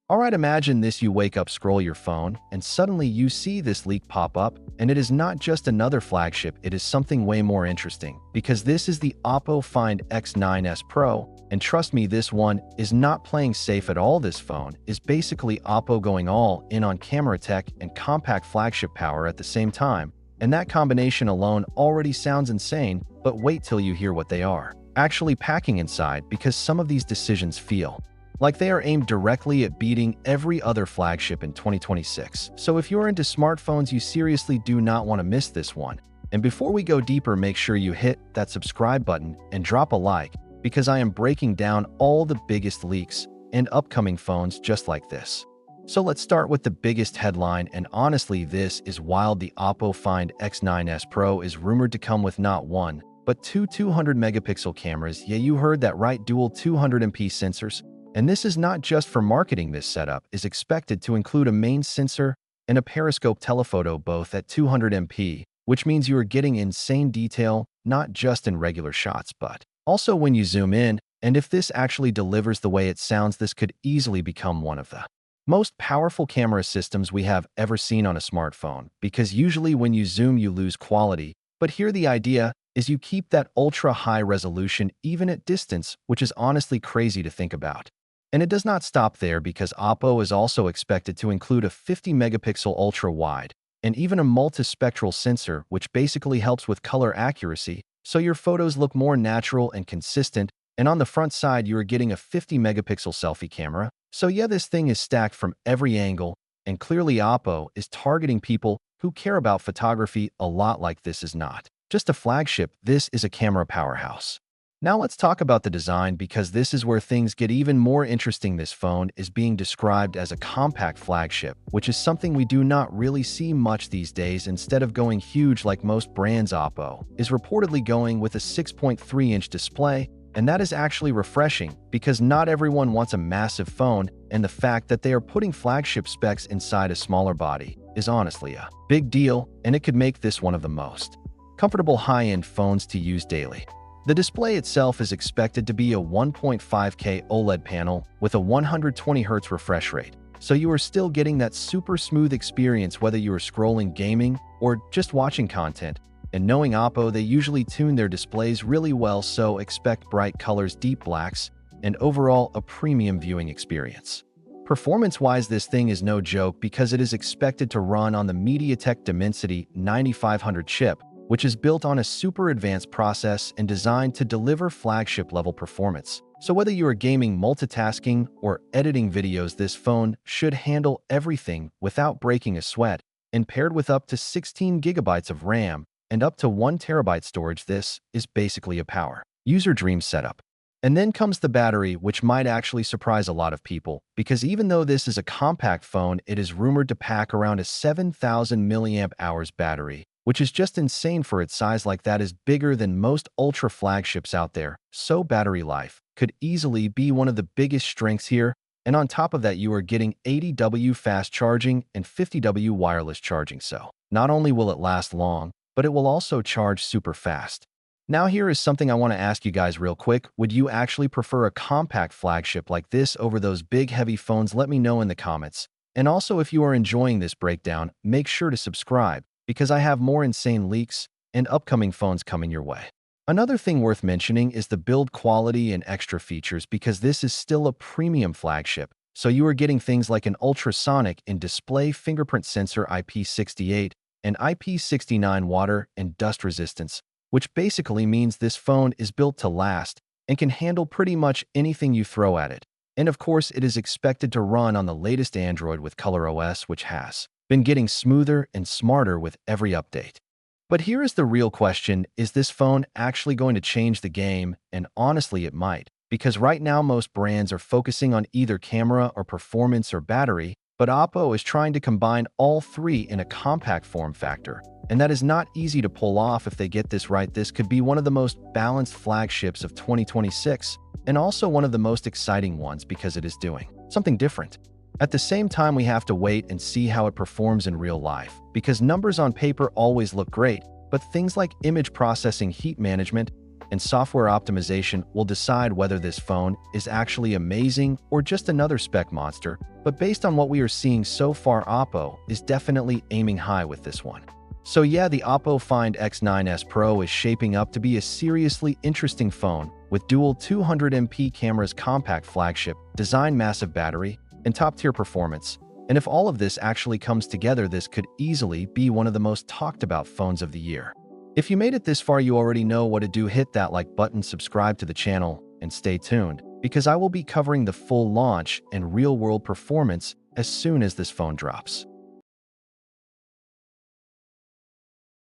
Alright, imagine this: you wake up, scroll your phone, and suddenly you see this leak pop up, and it is not just another flagship, it is something way more interesting, because this is the Oppo Find X9s Pro, and trust me, this one is not playing safe at all. This phone is basically Oppo going all in on camera tech and compact flagship power at the same time, and that combination alone already sounds insane, but wait till you hear what they are actually packing inside, because some of these decisions feel like they are aimed directly at beating every other flagship in 2026. So if you're into smartphones, you seriously do not want to miss this one. And before we go deeper, make sure you hit that subscribe button and drop a like, because I am breaking down all the biggest leaks and upcoming phones just like this. So let's start with the biggest headline, and honestly, this is wild. The Oppo Find X9s Pro is rumored to come with not one, but two 200-megapixel cameras. Yeah, you heard that right, dual 200MP sensors. And this is not just for marketing. This setup is expected to include a main sensor and a periscope telephoto, both at 200MP, which means you are getting insane detail, not just in regular shots, but also when you zoom in. And if this actually delivers the way it sounds, this could easily become one of the most powerful camera systems we have ever seen on a smartphone, because usually when you zoom, you lose quality. But here the idea is you keep that ultra-high resolution even at distance, which is honestly crazy to think about. And it does not stop there, because Oppo is also expected to include a 50-megapixel ultra-wide and even a multispectral sensor, which basically helps with color accuracy, so your photos look more natural and consistent. And on the front side, you are getting a 50-megapixel selfie camera. So yeah, this thing is stacked from every angle, and clearly Oppo is targeting people who care about photography a lot. Like, this is not just a flagship, this is a camera powerhouse. Now let's talk about the design, because this is where things get even more interesting. This phone is being described as a compact flagship, which is something we do not really see much these days. Instead of going huge like most brands, Oppo is reportedly going with a 6.3-inch display, and that is actually refreshing, because not everyone wants a massive phone, and the fact that they are putting flagship specs inside a smaller body is honestly a big deal, and it could make this one of the most comfortable high-end phones to use daily. The display itself is expected to be a 1.5K OLED panel with a 120Hz refresh rate, so you are still getting that super smooth experience whether you are scrolling, gaming, or just watching content. And knowing Oppo, they usually tune their displays really well, so expect bright colors, deep blacks, and overall a premium viewing experience. Performance-wise, this thing is no joke, because it is expected to run on the MediaTek Dimensity 9500 chip, which is built on a super advanced process and designed to deliver flagship-level performance. So whether you are gaming, multitasking, or editing videos, this phone should handle everything without breaking a sweat. And paired with up to 16 gigabytes of RAM and up to 1 terabyte storage, this is basically a power user dream setup. And then comes the battery, which might actually surprise a lot of people, because even though this is a compact phone, it is rumored to pack around a 7,000 milliamp hours battery, which is just insane for its size. Like, that is bigger than most ultra flagships out there. So battery life could easily be one of the biggest strengths here. And on top of that, you are getting 80W fast charging and 50W wireless charging. So not only will it last long, but it will also charge super fast. Now here is something I want to ask you guys real quick. Would you actually prefer a compact flagship like this over those big heavy phones? Let me know in the comments. And also, if you are enjoying this breakdown, make sure to subscribe, because I have more insane leaks and upcoming phones coming your way. Another thing worth mentioning is the build quality and extra features, because this is still a premium flagship. So you are getting things like an ultrasonic in-display fingerprint sensor, IP68, and IP69 water and dust resistance, which basically means this phone is built to last and can handle pretty much anything you throw at it. And of course, it is expected to run on the latest Android with ColorOS, which has been getting smoother and smarter with every update. But here is the real question: is this phone actually going to change the game? And honestly, it might, because right now most brands are focusing on either camera or performance or battery, but Oppo is trying to combine all three in a compact form factor. And that is not easy to pull off. If they get this right, this could be one of the most balanced flagships of 2026, and also one of the most exciting ones, because it is doing something different. At the same time, we have to wait and see how it performs in real life, because numbers on paper always look great, but things like image processing, heat management, and software optimization will decide whether this phone is actually amazing or just another spec monster, but based on what we are seeing so far, Oppo is definitely aiming high with this one. So yeah, the Oppo Find X9s Pro is shaping up to be a seriously interesting phone with dual 200MP cameras, compact flagship, design, massive battery, and top-tier performance. And if all of this actually comes together, this could easily be one of the most talked about phones of the year. If you made it this far, you already know what to do. Hit that like button, subscribe to the channel, and stay tuned, because I will be covering the full launch and real-world performance as soon as this phone drops.